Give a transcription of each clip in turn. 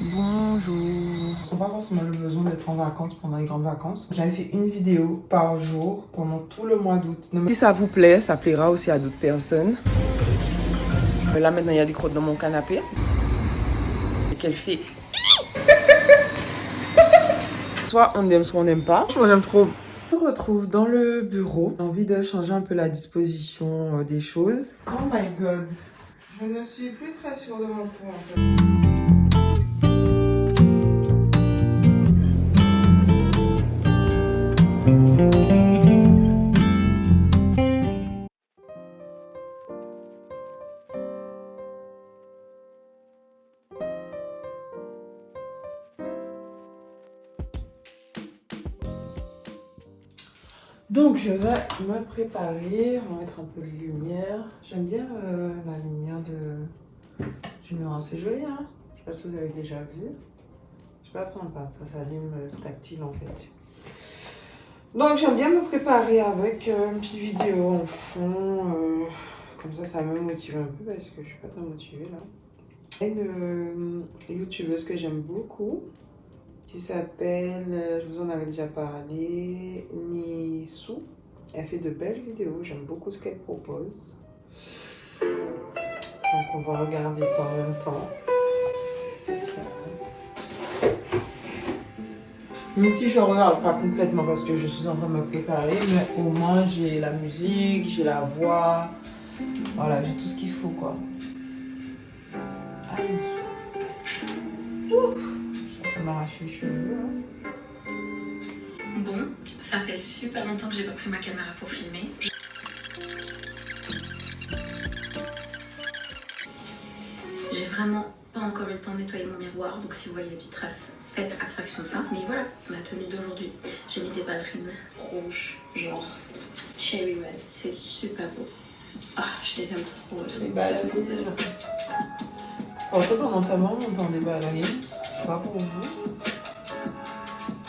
Bonjour. Je n'ai pas forcément le besoin d'être en vacances pendant les grandes vacances. J'avais fait une vidéo par jour pendant tout le mois d'août. Si ça vous plaît, ça plaira aussi à d'autres personnes. Là maintenant il y a des crottes dans mon canapé. Et qu'elle fait... Soit on aime, soit on n'aime pas. On aime trop. On se retrouve dans le bureau. J'ai envie de changer un peu la disposition des choses. Oh my god. Je ne suis plus très sûre de mon coup en fait. Donc je vais me préparer, on va mettre un peu de lumière. J'aime bien la lumière du miroir, c'est joli hein. Je sais pas si vous avez déjà vu. C'est pas sympa, ça s'allume, c'est tactile en fait. Donc j'aime bien me préparer avec une petite vidéo en fond. Comme ça va me motiver un peu parce que je suis pas très motivée là. Et une youtubeuse que j'aime beaucoup qui s'appelle, je vous en avais déjà parlé, Nisou. Elle fait de belles vidéos, j'aime beaucoup ce qu'elle propose. Donc on va regarder ça en même temps. Même si je ne regarde pas complètement parce que je suis en train de me préparer, mais au moins j'ai la musique, j'ai la voix, voilà, j'ai tout ce qu'il faut quoi. Aïe. Ouh. Je suis en train de m'arracher les cheveux. Hein. Bon, ça fait super longtemps que j'ai pas pris ma caméra pour filmer. J'ai vraiment pas encore eu le temps de nettoyer mon miroir, donc si vous voyez des petites traces, faites abstraction de ça. Mais voilà, ma tenue d'aujourd'hui, j'ai mis des ballerines rouges, genre cherry red, c'est super beau. Ah, je les aime trop. Les ballerines déjà. En fait, pendant tellement longtemps des ballerines, c'est pas pour vous.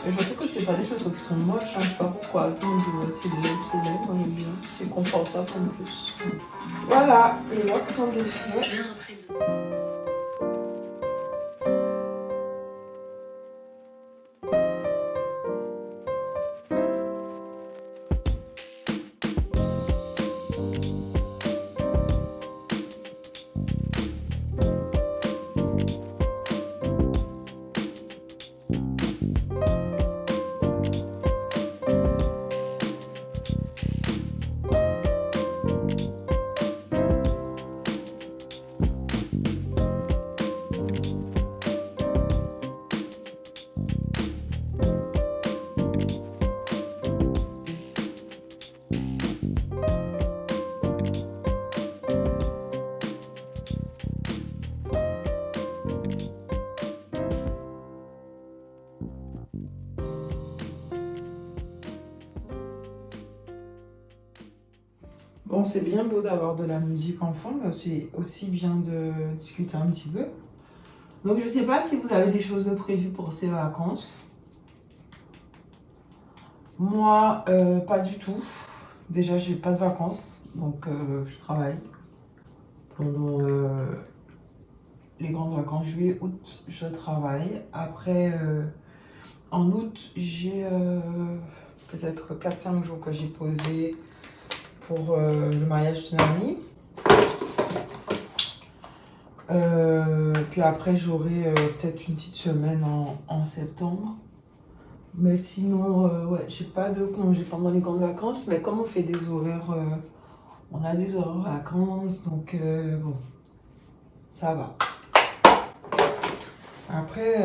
Et je trouve que c'est pas des chaussures qui sont moches, hein. Je sais pas pourquoi. Tout le monde dit c'est laid, moi j'aime bien. C'est confortable en plus. Voilà, les notes sont défaites. Je viens de rentrer. Bon, c'est bien beau d'avoir de la musique en fond, mais c'est aussi bien de discuter un petit peu. Donc, je sais pas si vous avez des choses de prévues pour ces vacances. Moi, pas du tout. Déjà, j'ai pas de vacances, donc je travaille pendant les grandes vacances. Juillet, août, je travaille. Après, en août, j'ai peut-être 4-5 jours que j'ai posé pour le mariage d'une amie. Puis après, j'aurai peut-être une petite semaine en septembre. Mais sinon, ouais, j'ai pas de congé pendant les grandes vacances. Mais comme on fait des horaires, on a des horaires vacances, donc bon, ça va. Après,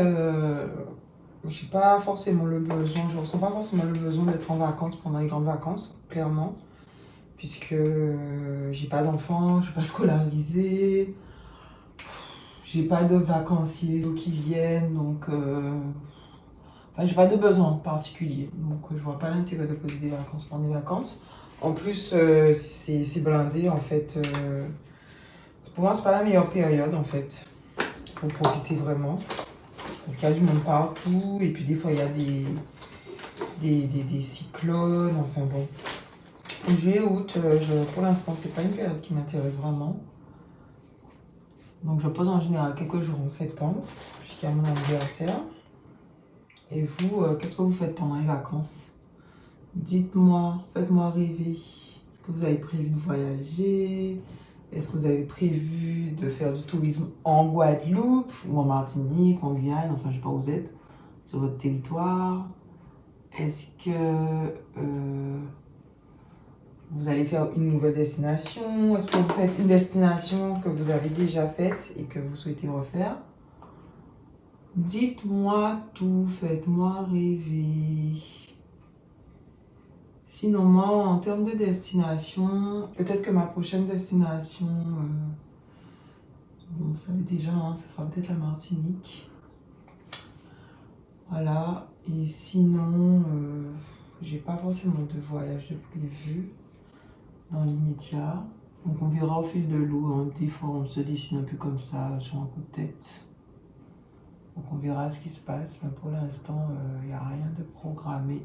j'ai pas forcément le besoin, je ressens pas forcément le besoin d'être en vacances pendant les grandes vacances, clairement. Puisque j'ai pas d'enfants, je suis pas scolarisée, j'ai pas de vacanciers qui viennent, donc enfin, j'ai pas de besoin particulier. Donc je vois pas l'intérêt de poser des vacances pendant des vacances. En plus, c'est blindé en fait. Pour moi, c'est pas la meilleure période en fait pour profiter vraiment. Parce qu'il y a du monde partout et puis des fois il y a des cyclones, enfin bon. Juillet, août, pour l'instant, c'est pas une période qui m'intéresse vraiment. Donc je pose en général quelques jours en septembre, jusqu'à mon anniversaire. Et vous, qu'est-ce que vous faites pendant les vacances? Dites-moi, faites-moi rêver. Est-ce que vous avez prévu de voyager? Est-ce que vous avez prévu de faire du tourisme en Guadeloupe ou en Martinique ou en Guyane? Enfin, je sais pas où vous êtes, sur votre territoire. Est-ce que vous allez faire une nouvelle destination? Est-ce que vous faites une destination que vous avez déjà faite et que vous souhaitez refaire? Dites-moi tout, faites-moi rêver. Sinon, moi, en termes de destination, peut-être que ma prochaine destination, bon, vous savez déjà, hein, ce sera peut-être la Martinique. Voilà. Et sinon, j'ai pas forcément de voyage de prévu dans l'immédiat. Donc on verra au fil de l'eau, hein. Des fois on se dessine un peu comme ça, sur un coup de tête. Donc on verra ce qui se passe, mais pour l'instant, il n'y a rien de programmé.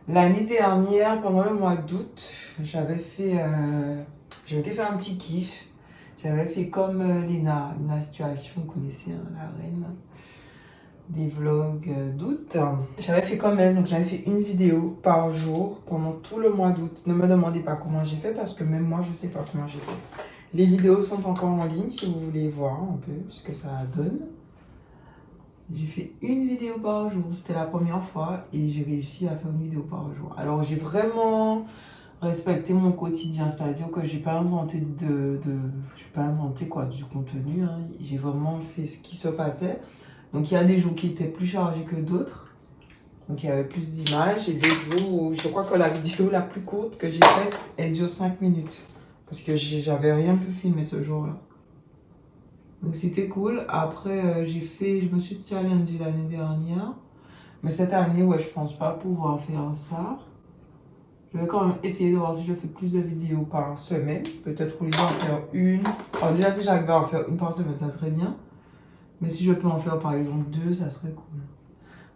L'année dernière, pendant le mois d'août, j'avais fait un petit kiff. J'avais fait comme Léna Situation, vous connaissez, hein, la reine des vlogs d'août. J'avais fait comme elle, donc j'avais fait une vidéo par jour pendant tout le mois d'août. Ne me demandez pas comment j'ai fait parce que même moi je sais pas comment j'ai fait. Les vidéos sont encore en ligne si vous voulez voir un peu ce que ça donne. J'ai fait une vidéo par jour, c'était la première fois et j'ai réussi à faire une vidéo par jour. Alors j'ai vraiment respecté mon quotidien, c'est-à-dire que j'ai pas inventé du contenu, hein. J'ai vraiment fait ce qui se passait. Donc il y a des jours qui étaient plus chargés que d'autres. Donc il y avait plus d'images et des jours où je crois que la vidéo la plus courte que j'ai faite, elle dure 5 minutes. Parce que j'avais rien pu filmer ce jour-là. Donc c'était cool. Après je me suis challengée l'année dernière. Mais cette année, ouais, je pense pas pouvoir faire ça. Je vais quand même essayer de voir si je fais plus de vidéos par semaine. Peut-être au lieu d'en faire une. Alors déjà si j'arrive à en faire une par semaine, ça serait bien. Mais si je peux en faire par exemple 2, ça serait cool.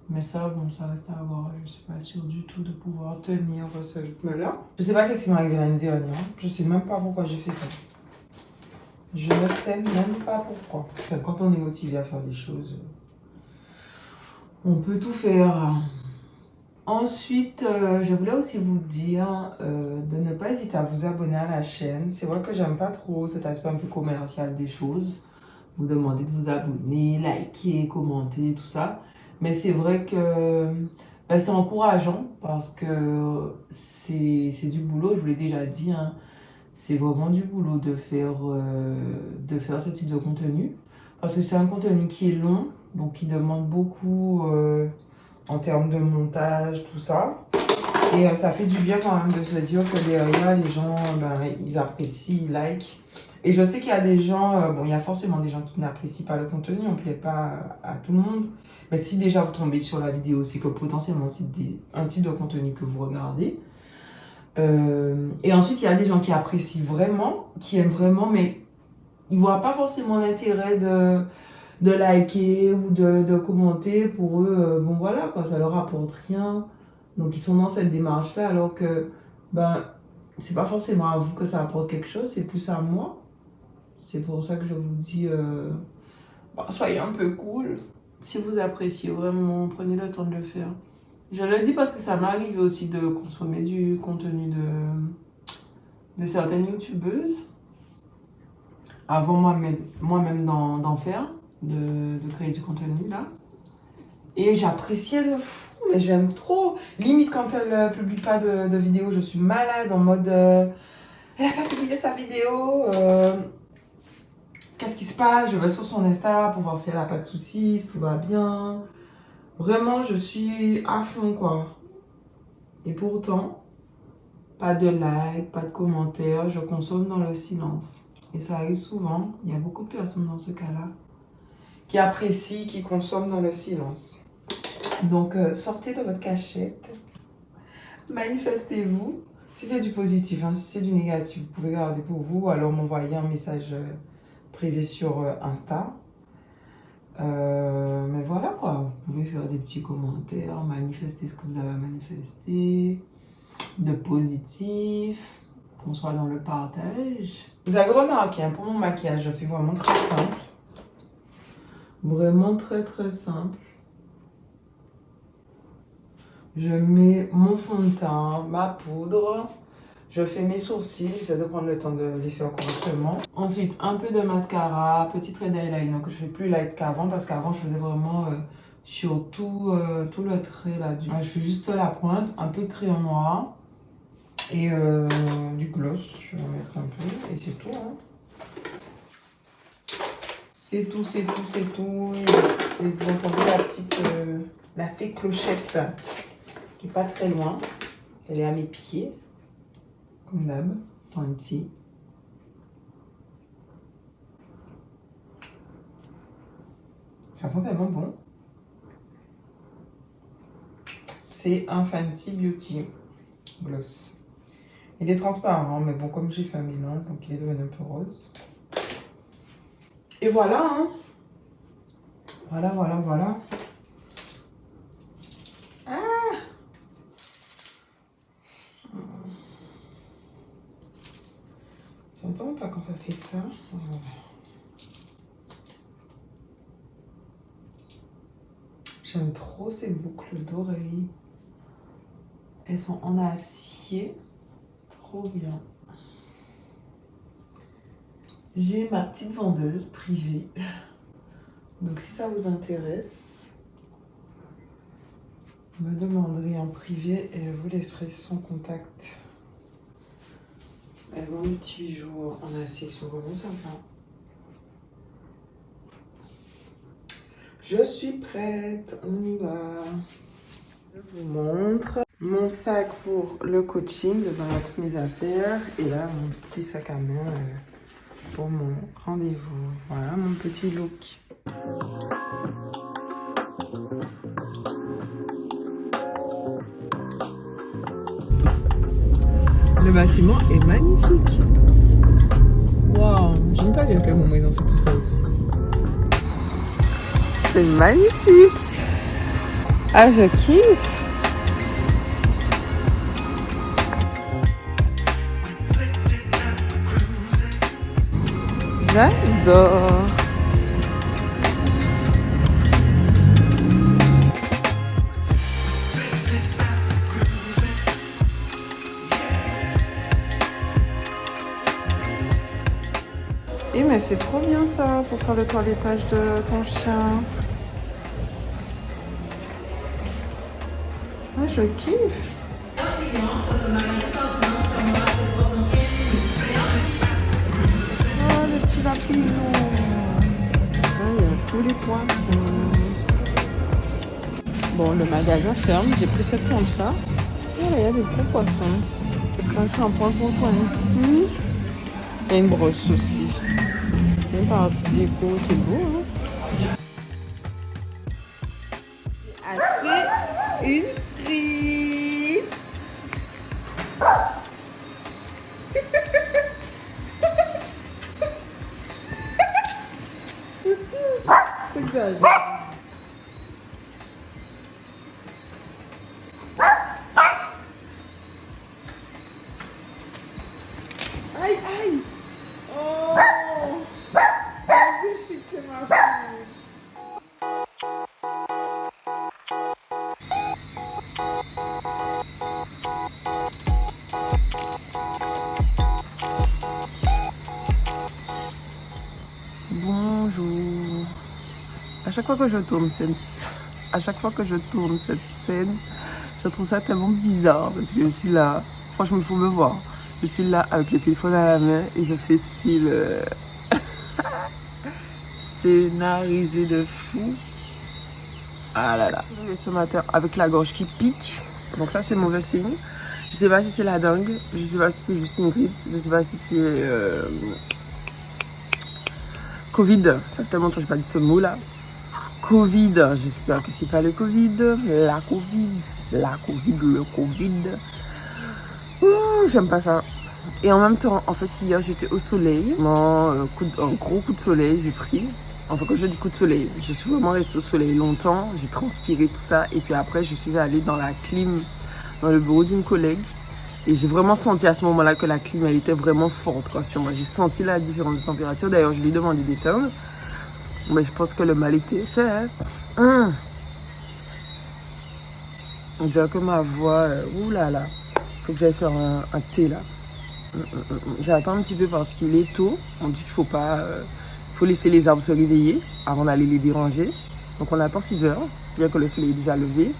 Mais ça, bon, ça reste à voir. Je suis pas sûre du tout de pouvoir tenir ce rythme-là. Je sais pas qu'est-ce qui m'est arrivé l'année dernière. Je sais même pas pourquoi j'ai fait ça. Je ne sais même pas pourquoi. Enfin, quand on est motivé à faire des choses, on peut tout faire. Ensuite, je voulais aussi vous dire de ne pas hésiter à vous abonner à la chaîne. C'est vrai que j'aime pas trop cet aspect un peu commercial des choses. Vous demandez de vous abonner, liker, commenter, tout ça. Mais c'est vrai que c'est encourageant parce que c'est du boulot, je vous l'ai déjà dit, hein. C'est vraiment du boulot de faire ce type de contenu. Parce que c'est un contenu qui est long, donc qui demande beaucoup en termes de montage, tout ça. Et ça fait du bien quand même de se dire que derrière, les gens, ils apprécient, ils like. Et je sais qu'il y a des gens, bon, il y a forcément des gens qui n'apprécient pas le contenu, on ne plaît pas à tout le monde. Mais si déjà vous tombez sur la vidéo, c'est que potentiellement c'est un type de contenu que vous regardez. Et ensuite, il y a des gens qui apprécient vraiment, qui aiment vraiment, mais ils ne voient pas forcément l'intérêt de liker ou de commenter. Pour eux, bon voilà, quoi, ça leur apporte rien. Donc ils sont dans cette démarche-là, alors que c'est pas forcément à vous que ça apporte quelque chose, c'est plus à moi. C'est pour ça que je vous dis, soyez un peu cool. Si vous appréciez vraiment, prenez le temps de le faire. Je le dis parce que ça m'arrive aussi de consommer du contenu de certaines youtubeuses. Avant moi-même d'en faire, de créer du contenu là. Et j'appréciais de fou, mais j'aime trop. Limite quand elle publie pas de vidéo, je suis malade en mode elle a pas publié sa vidéo. Qu'est-ce qui se passe? Je vais sur son Insta pour voir si elle a pas de soucis, si tout va bien. Vraiment, je suis à fond quoi. Et pourtant, pas de like, pas de commentaires, je consomme dans le silence. Et ça arrive souvent, il y a beaucoup de personnes dans ce cas-là qui apprécient, qui consomment dans le silence. Donc, sortez de votre cachette, manifestez-vous. Si c'est du positif, hein, si c'est du négatif, vous pouvez garder pour vous ou alors m'envoyer un message privé sur Insta. Mais voilà quoi, vous pouvez faire des petits commentaires, manifester ce que vous avez à manifester, de positif. qu'on soit dans le partage. Vous avez remarqué, hein, pour mon maquillage, je fais vraiment très simple. Vraiment très simple. Je mets mon fond de teint, ma poudre. Je fais mes sourcils, j'essaie de prendre le temps de les faire correctement. Ensuite, un peu de mascara, petit trait d'eyeliner que je fais plus light qu'avant parce qu'avant je faisais vraiment sur tout le trait là. Je fais juste la pointe, un peu de crayon noir et du gloss. Je vais en mettre un peu et c'est tout. Hein. C'est tout. Vous entendez la petite, la fée clochette qui est pas très loin. Elle est à mes pieds. Comme d'hab, ici. Ça sent tellement bon. C'est un Fenty Beauty Gloss. Il est transparent, mais bon, comme j'ai fait un mélange, donc il est devenu un peu rose. Et voilà, hein. Voilà. J'entends pas quand ça fait ça. J'aime trop ces boucles d'oreilles. Elles sont en acier. Trop bien. J'ai ma petite vendeuse privée. Donc si ça vous intéresse, vous me demanderez en privé et je vous laisserai son contact. Elle vend des petits bijoux en acier qui sont vraiment sympas. Je suis prête, on y va. Je vous montre mon sac pour le coaching, dedans il y a toutes mes affaires. Et là, mon petit sac à main pour mon rendez-vous. Voilà mon petit look. Le bâtiment est magnifique. Waouh, je ne sais pas à quel moment ils ont fait tout ça ici. C'est magnifique. Ah, je kiffe. J'adore. Eh mais c'est trop bien ça pour faire le toilettage de ton chien. Ah, je kiffe. Oh, le petit lapino. Ah, il y a tous les poissons. Bon, le magasin ferme. J'ai pris cette plante-là. Voilà, il y a des gros poissons. Un shampoing pour toi ici. Et une brosse aussi. Une partie déco, c'est beau, hein? Assez une frite. T'exagères. Aïe, aïe. Oh, j'ai déchiqueté ma frite. Bonjour. À chaque fois que je tourne cette scène, je trouve ça tellement bizarre parce que je suis là. Franchement, il faut me voir. Je suis là avec le téléphone à la main et je fais style scénarisé de fou. Ah là là. Ce matin avec la gorge qui pique. Donc ça c'est mauvais signe. Je sais pas si c'est la dengue, je sais pas si c'est juste une grippe, je sais pas si c'est Covid. Ça fait tellement longtemps que j'ai pas dit ce mot là. Covid, j'espère que c'est pas le Covid. Le Covid. Ouh, j'aime pas ça. Et en même temps, en fait, hier j'étais au soleil. Un gros coup de soleil, j'ai pris. Enfin, quand je dis coup de soleil, je suis vraiment restée au soleil longtemps. J'ai transpiré tout ça. Et puis après, je suis allée dans la clim, dans le bureau d'une collègue. Et j'ai vraiment senti à ce moment-là que la clim, elle était vraiment forte quoi, sur moi. J'ai senti la différence de température. D'ailleurs, je lui ai demandé d'éteindre. Mais je pense que le mal était fait. Hein. On dirait que ma voix... oulala. Faut que j'aille faire un thé là. J'attends un petit peu parce qu'il est tôt. On dit qu'il faut pas... faut laisser les arbres se réveiller avant d'aller les déranger. Donc on attend 6 heures, bien que le soleil est déjà levé.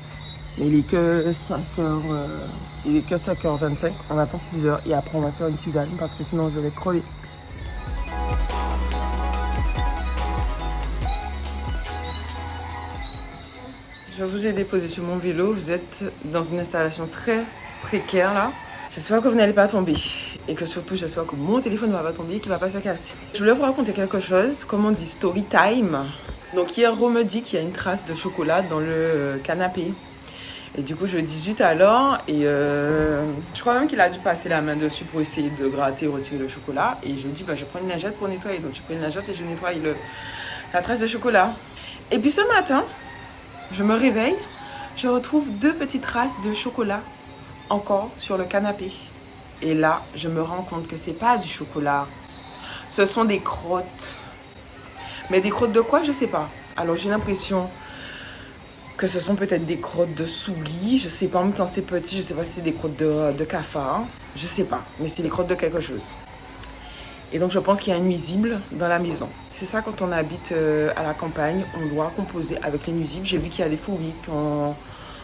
Mais il est que 5h25. On attend 6 heures et après on va se faire une tisane parce que sinon je vais crever. Je vous ai déposé sur mon vélo. Vous êtes dans une installation très précaire là. J'espère que vous n'allez pas tomber. Et que surtout, j'espère que mon téléphone ne va pas tomber et qu'il ne va pas se casser. Je voulais vous raconter quelque chose. Comme on dit, story time. Donc hier, Ro me dit qu'il y a une trace de chocolat dans le canapé. Et du coup, je dis zut alors. Et je crois même qu'il a dû passer la main dessus pour essayer de gratter, retirer le chocolat. Et je dis, bah, je prends une lingette pour nettoyer. Donc je prends une lingette et je nettoie la trace de chocolat. Et puis ce matin, je me réveille. Je retrouve 2 petites traces de chocolat encore sur le canapé. Et là, je me rends compte que c'est pas du chocolat. Ce sont des crottes. Mais des crottes de quoi, je sais pas. Alors j'ai l'impression que ce sont peut-être des crottes de souris. Je sais pas, même quand c'est petit, je sais pas si c'est des crottes de cafard. Je sais pas, mais c'est des crottes de quelque chose. Et donc je pense qu'il y a un nuisible dans la maison. C'est ça, quand on habite à la campagne, on doit composer avec les nuisibles. J'ai vu qu'il y a des fourmis qui ont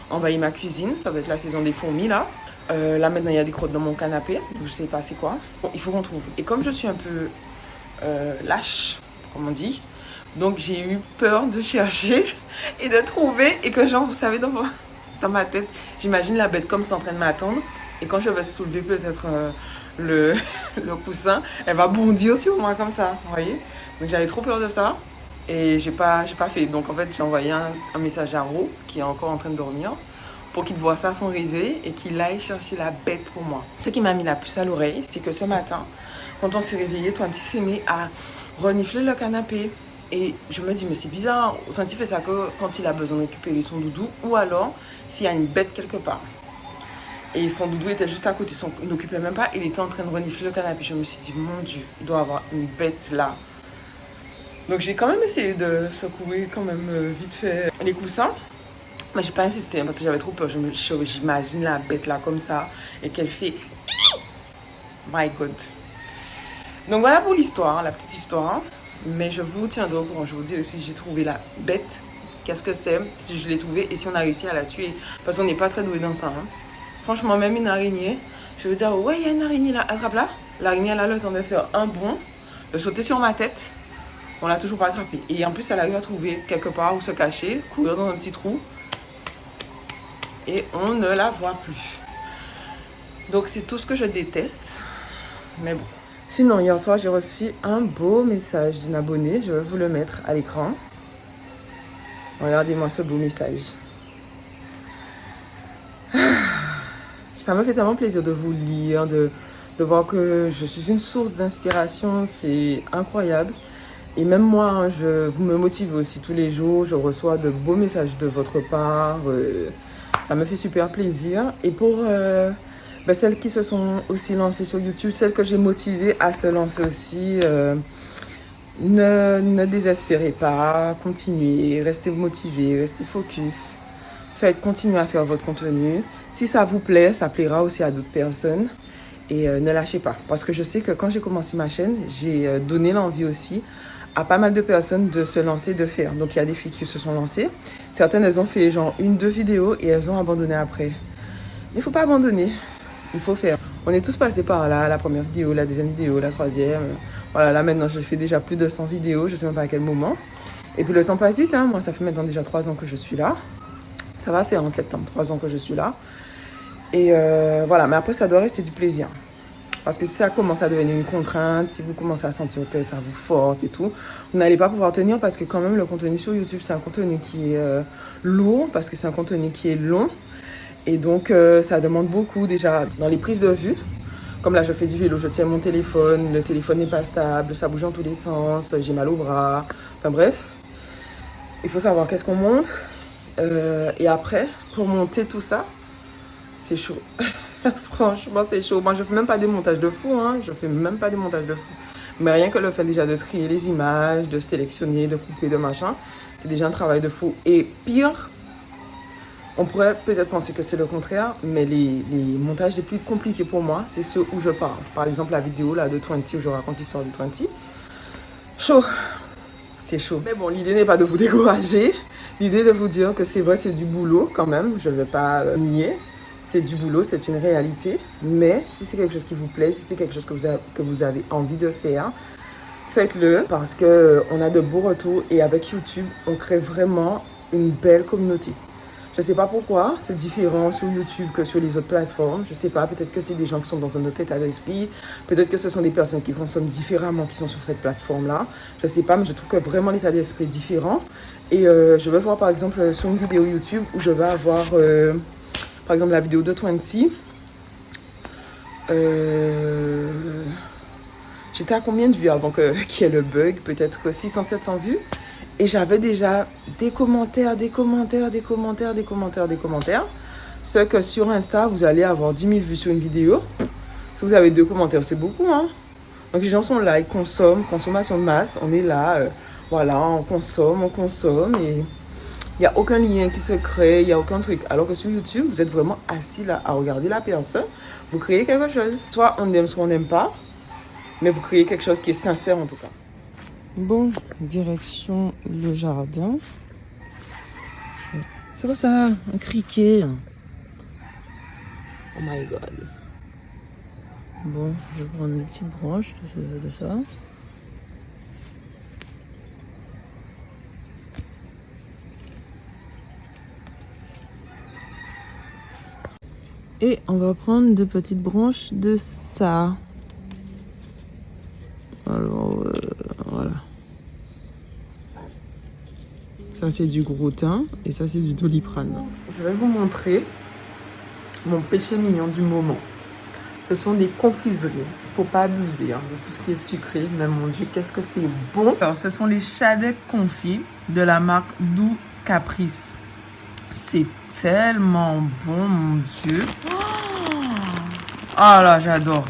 envahi ma cuisine. Ça va être la saison des fourmis là. Là maintenant il y a des crottes dans mon canapé, donc je sais pas c'est quoi. Bon, il faut qu'on trouve. Et comme je suis un peu lâche, comme on dit, donc j'ai eu peur de chercher et de trouver. Et que genre, vous savez, dans ma tête, j'imagine la bête comme ça en train de m'attendre. Et quand je vais soulever peut-être le coussin, elle va bondir sur moi comme ça, vous voyez. Donc j'avais trop peur de ça. Et j'ai pas fait. Donc en fait j'ai envoyé un message à Ro, qui est encore en train de dormir, pour qu'il voit ça à son réveil et qu'il aille chercher la bête pour moi. Ce qui m'a mis la puce à l'oreille, c'est que ce matin, quand on s'est réveillé, Twanti s'est mis à renifler le canapé. Et je me dis, mais c'est bizarre. Twanti fait ça que quand il a besoin de récupérer son doudou ou alors s'il y a une bête quelque part. Et son doudou était juste à côté, il n'occupait même pas, il était en train de renifler le canapé. Je me suis dit, mon Dieu, il doit y avoir une bête là. Donc j'ai quand même essayé de secouer quand même vite fait les coussins. Mais j'ai pas insisté parce que j'avais trop peur. J'imagine la bête là comme ça et qu'elle fait my god. Donc voilà pour l'histoire, la petite histoire. Mais je vous tiendrai au courant. Je vous dis si j'ai trouvé la bête, qu'est-ce que c'est, si je l'ai trouvée et si on a réussi à la tuer. Parce qu'on n'est pas très doué dans ça. Hein. Franchement, même une araignée, je veux dire, ouais, il y a une araignée là, attrape-la. L'araignée, elle a le temps de faire un bond, de sauter sur ma tête. On l'a toujours pas attrapée. Et en plus, elle arrive à trouver quelque part où se cacher, courir dans un petit trou. Et on ne la voit plus. Donc c'est tout ce que je déteste. Mais bon. Sinon, hier soir, j'ai reçu un beau message d'une abonnée. Je vais vous le mettre à l'écran. Regardez-moi ce beau message. Ça me fait tellement plaisir de vous lire, de voir que je suis une source d'inspiration. C'est incroyable. Et même moi, vous me motivez aussi tous les jours. Je reçois de beaux messages de votre part. Ça me fait super plaisir. Et pour celles qui se sont aussi lancées sur YouTube, celles que j'ai motivées à se lancer aussi, ne désespérez pas, continuez, restez motivés, restez focus. Continuez à faire votre contenu. Si ça vous plaît, ça plaira aussi à d'autres personnes. Et ne lâchez pas. Parce que je sais que quand j'ai commencé ma chaîne, j'ai donné l'envie aussi à pas mal de personnes de se lancer, de faire. Donc il y a des filles qui se sont lancées. Certaines, elles ont fait genre 1-2 vidéos et elles ont abandonné après. Mais il ne faut pas abandonner. Il faut faire. On est tous passés par là, la première vidéo, la deuxième vidéo, la troisième. Voilà, là maintenant je fais déjà plus de 100 vidéos, je ne sais même pas à quel moment. Et puis le temps passe vite, hein. Moi ça fait maintenant déjà 3 ans que je suis là. Ça va faire en septembre 3 ans que je suis là. Et voilà, mais après ça doit rester du plaisir. Parce que si ça commence à devenir une contrainte, si vous commencez à sentir que ça vous force et tout, vous n'allez pas pouvoir tenir parce que quand même le contenu sur YouTube, c'est un contenu qui est lourd, parce que c'est un contenu qui est long. Et donc ça demande beaucoup déjà dans les prises de vue. Comme là je fais du vélo, je tiens mon téléphone, le téléphone n'est pas stable, ça bouge dans tous les sens, j'ai mal au bras. Enfin bref, il faut savoir qu'est-ce qu'on monte. Et après, pour monter tout ça, c'est chaud. Franchement, c'est chaud. Moi, je fais même pas des montages de fou, hein. Je fais même pas des montages de fou. Mais rien que le fait déjà de trier les images, de sélectionner, de couper, de machin, c'est déjà un travail de fou. Et pire, on pourrait peut-être penser que c'est le contraire, mais les montages les plus compliqués pour moi, c'est ceux où je parle. Par exemple, la vidéo là de 20 où je raconte l'histoire de 20. Chaud. C'est chaud. Mais bon, l'idée n'est pas de vous décourager. L'idée est de vous dire que c'est vrai, c'est du boulot quand même. Je ne vais pas nier. C'est du boulot, c'est une réalité. Mais si c'est quelque chose qui vous plaît, si c'est quelque chose que vous avez envie de faire, faites-le parce qu'on a de beaux retours. Et avec YouTube, on crée vraiment une belle communauté. Je ne sais pas pourquoi, c'est différent sur YouTube que sur les autres plateformes. Je ne sais pas, peut-être que c'est des gens qui sont dans un autre état d'esprit. Peut-être que ce sont des personnes qui consomment différemment, qui sont sur cette plateforme-là. Je ne sais pas, mais je trouve que vraiment l'état d'esprit est différent. Et je vais voir par exemple sur une vidéo YouTube où je vais avoir, par exemple la vidéo de 20. J'étais à combien de vues avant qu'il y ait le bug? Peut-être que 600-700 vues. Et j'avais déjà des commentaires. Ce que sur Insta, vous allez avoir 10 000 vues sur une vidéo. Si vous avez 2 commentaires, c'est beaucoup, hein. Donc les gens sont là, ils consomment, consommation de masse. On est là, voilà, on consomme. Et il n'y a aucun lien qui se crée, il n'y a aucun truc. Alors que sur YouTube, vous êtes vraiment assis là à regarder la personne. Vous créez quelque chose. Soit on aime, soit on n'aime pas. Mais vous créez quelque chose qui est sincère en tout cas. Bon, direction le jardin. C'est quoi ça? Un criquet. Oh my god. Bon, je vais prendre une petite branche de ça. Et on va prendre 2 petites branches de ça. Alors, voilà. Ça, c'est du gros thym et ça, c'est du doliprane. Je vais vous montrer mon péché mignon du moment. Ce sont des confiseries. Il ne faut pas abuser de tout ce qui est sucré. Mais mon Dieu, qu'est-ce que c'est bon. Alors, ce sont les Shadek confits de la marque Doux Caprice. C'est tellement bon, mon Dieu. Ah là, j'adore.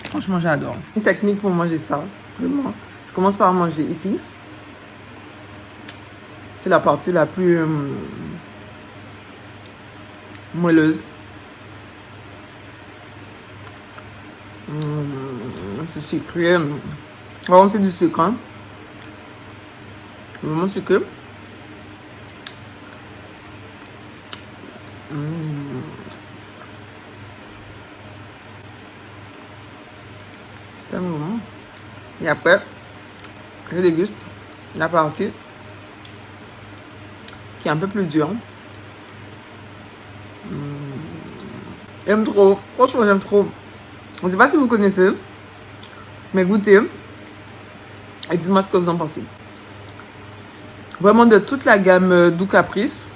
Franchement, j'adore. Une technique pour manger ça, vraiment. Je commence par manger ici. C'est la partie la plus moelleuse. C'est sucré. Vraiment, c'est du sucre. Hein. Vraiment sucré. Et après, je déguste la partie qui est un peu plus dure. J'aime trop. Franchement, j'aime trop. Je ne sais pas si vous connaissez, mais goûtez. Et dites-moi ce que vous en pensez. Vraiment, de toute la gamme Doux Caprice,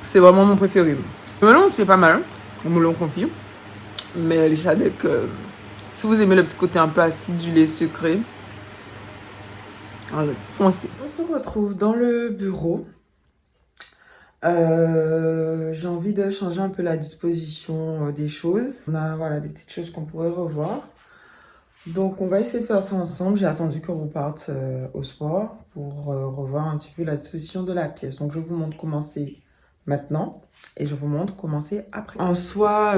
c'est vraiment mon préféré. Le melon, c'est pas mal. Le melon confit. Mais les Shadek, si vous aimez le petit côté un peu acidulé, sucré, allez, foncez. On se retrouve dans le bureau. J'ai envie de changer un peu la disposition des choses. On a voilà, des petites choses qu'on pourrait revoir. Donc on va essayer de faire ça ensemble. J'ai attendu qu'on reparte au sport pour revoir un petit peu la disposition de la pièce. Donc je vous montre comment c'est maintenant et je vous montre comment c'est après. En soi,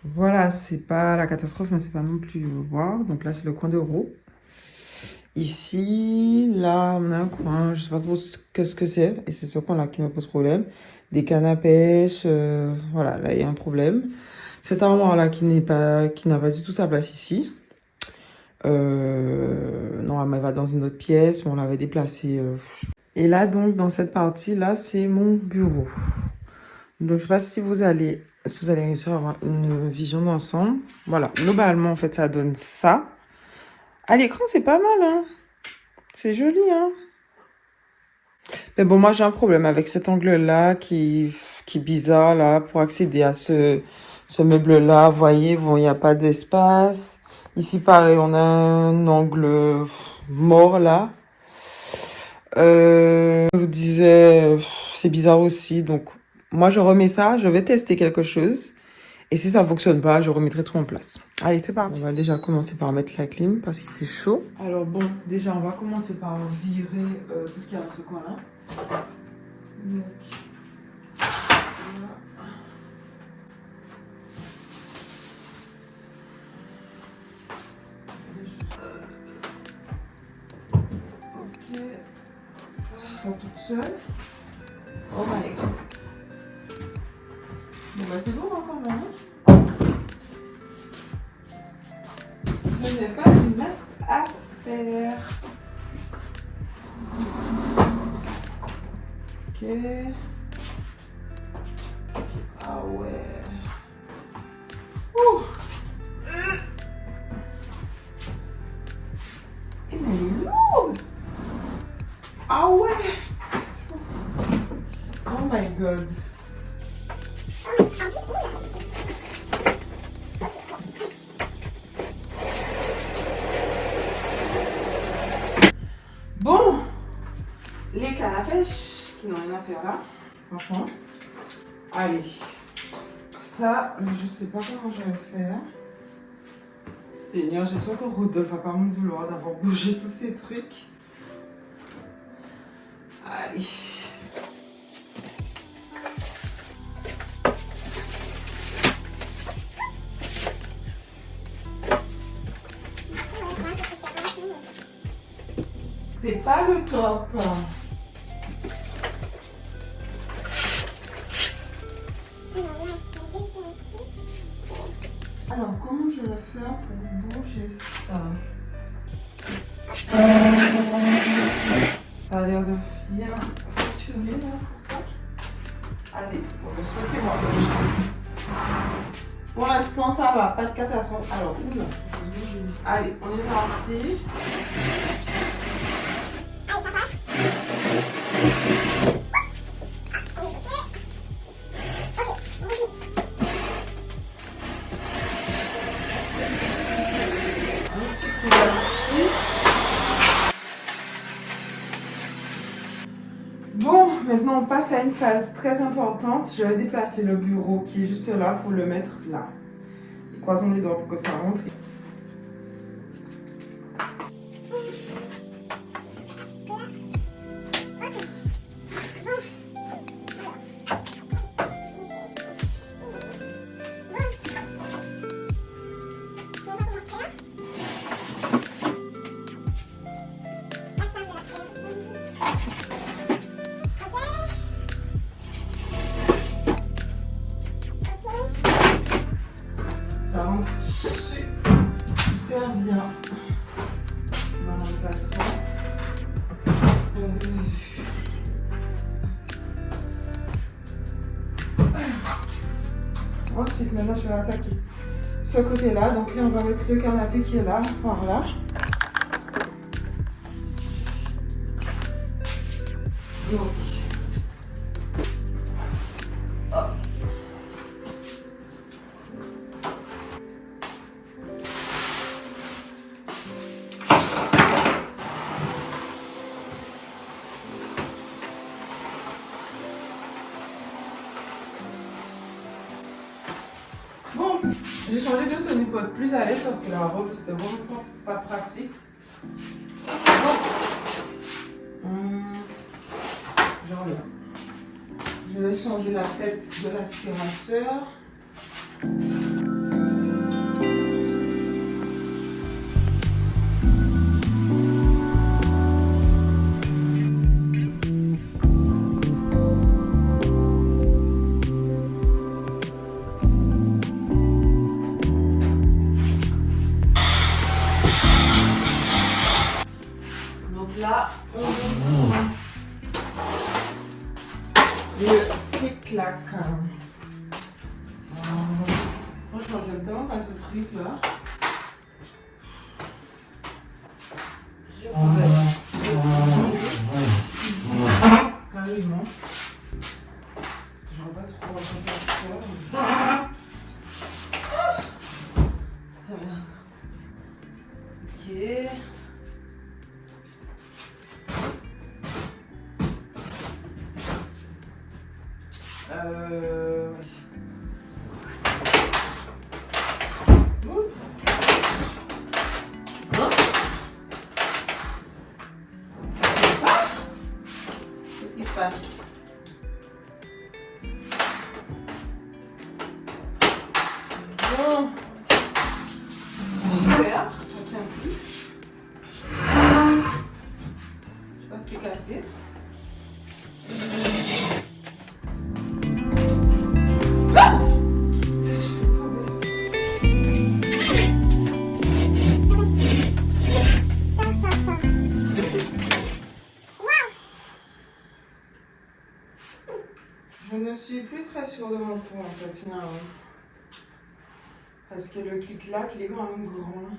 voilà, c'est pas la catastrophe, mais c'est pas non plus voir. Donc là c'est le coin de roue. Ici, là, on a un coin, je sais pas trop qu'est-ce que c'est, et c'est ce coin-là qui me pose problème. Des cannes à pêche, voilà, là, il y a un problème. Cette armoire-là qui n'a pas du tout sa place ici. Non, elle va dans une autre pièce, mais on l'avait déplacée. Et là, donc, dans cette partie-là, c'est mon bureau. Donc, je sais pas si vous allez réussir à avoir une vision d'ensemble. Voilà, globalement, en fait, ça donne ça. À l'écran, c'est pas mal, hein. C'est joli, hein. Mais bon, moi, j'ai un problème avec cet angle-là qui est bizarre, là, pour accéder à ce meuble-là. Vous voyez, bon, il n'y a pas d'espace. Ici, pareil, on a un angle mort, là. Je vous disais, c'est bizarre aussi. Donc, moi, je remets ça. Je vais tester quelque chose. Et si ça fonctionne pas, je remettrai tout en place. Allez, c'est parti. On va déjà commencer par mettre la clim parce qu'il fait chaud. Alors bon, déjà, on va commencer par virer tout ce qu'il y a dans ce coin-là. Donc, ok. Pas toute seule. Oh my god. Bon bah c'est bon hein, quand même. Ce n'est pas une masse à faire. Ok. Ah ouais. Ouh. Elle est lourde. Ah ouais. Oh my god. Bon, les cannes à pêche qui n'ont rien à faire là, franchement. Allez, ça, je sais pas comment je vais faire. Seigneur, j'espère que Rodolphe va pas me vouloir d'avoir bougé tous ces trucs. Allez. C'est pas le top. Alors, comment je vais faire pour bouger ça? Ça a l'air de bien fonctionner là pour ça. Allez, bon, souhaitez-moi bonne chance. Pour l'instant, ça va, pas de catastrophe. Alors, oula. Allez, on est parti. Bon, maintenant on passe à une phase très importante. Je vais déplacer le bureau qui est juste là pour le mettre là. Et croisons les doigts pour que ça rentre. Ça rentre super bien dans l'emplacement. Ensuite, maintenant, je vais attaquer ce côté-là. Donc là, on va mettre le canapé qui est là, par là. Donc, hop. Bon, j'ai changé de tenue pour être plus à l'aise parce que la robe c'était vraiment pas pratique. Bon. Je reviens. Je vais changer la tête de l'aspirateur. Là, on ouvre le clic-clac. Franchement, j'aime tellement pas ce truc-là. Carrément. Parce que j'aurais pas trop à faire. Ok. Oui. qui se passe? Bon. Super, ça tient plus. Je sais pas si c'est cassé. Ah! Je vais tomber. Je ne suis plus très sûre de mon pot en fait, finalement. Parce que le clic-clac, il est quand même grand.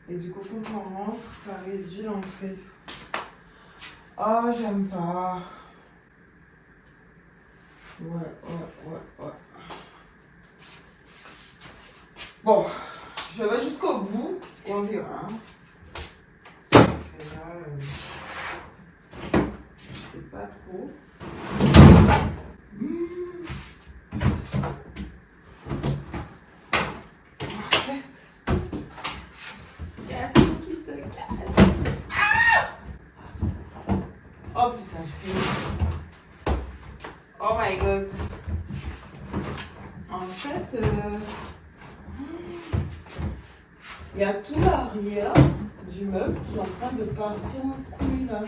Et du coup, quand on rentre, ça réduit l'entrée. Oh, j'aime pas. Ouais. Bon, je vais jusqu'au bout et on verra. Et là, je sais pas trop. Oh putain, je fais... Oh my god. En fait, il y a tout l'arrière du meuble qui est en train de partir en couille là.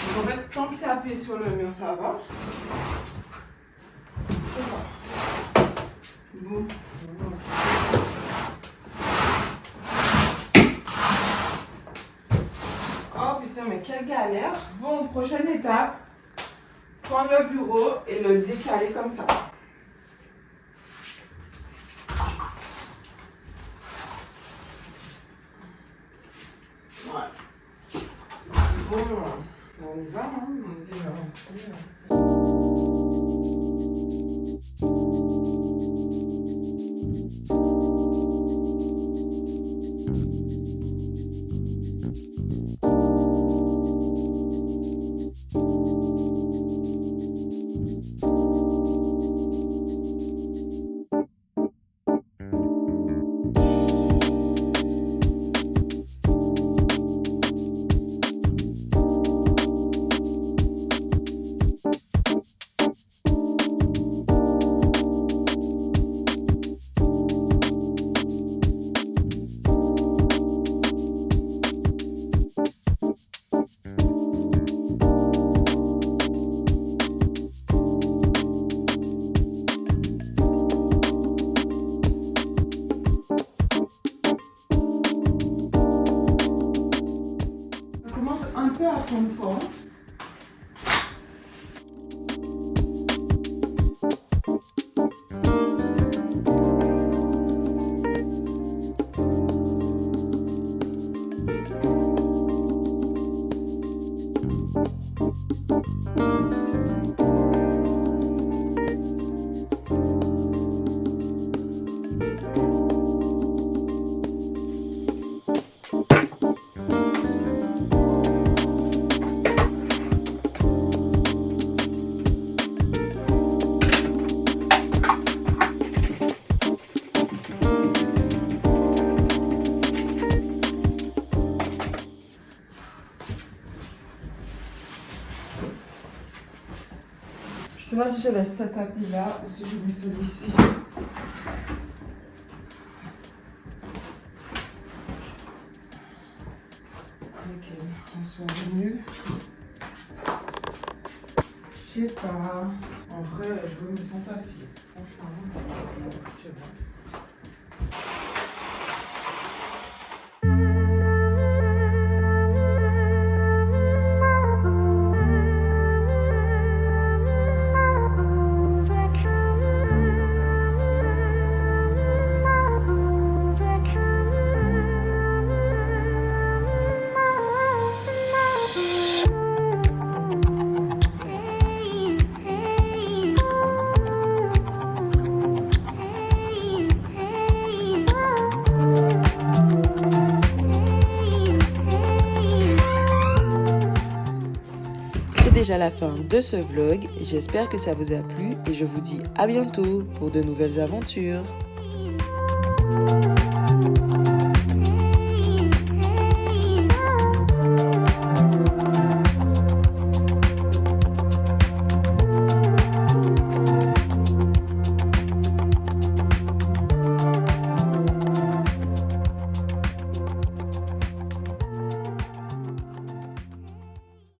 Donc en fait, tant que c'est appuyé sur le mur, ça va. Bon. Oh putain, mais quelle galère. Bon, prochaine étape, prendre le bureau et le décaler comme ça. Ouais. Bon, on y va, hein, on est déjà avancé. Un peu à prendre forme. Je sais pas si je laisse cet tapis là ou si je mets celui-ci. Ok, on soit mieux. Je sais pas. En vrai, je veux me sans tapis. Franchement, je sais pas. Déjà la fin de ce vlog, j'espère que ça vous a plu et je vous dis à bientôt pour de nouvelles aventures.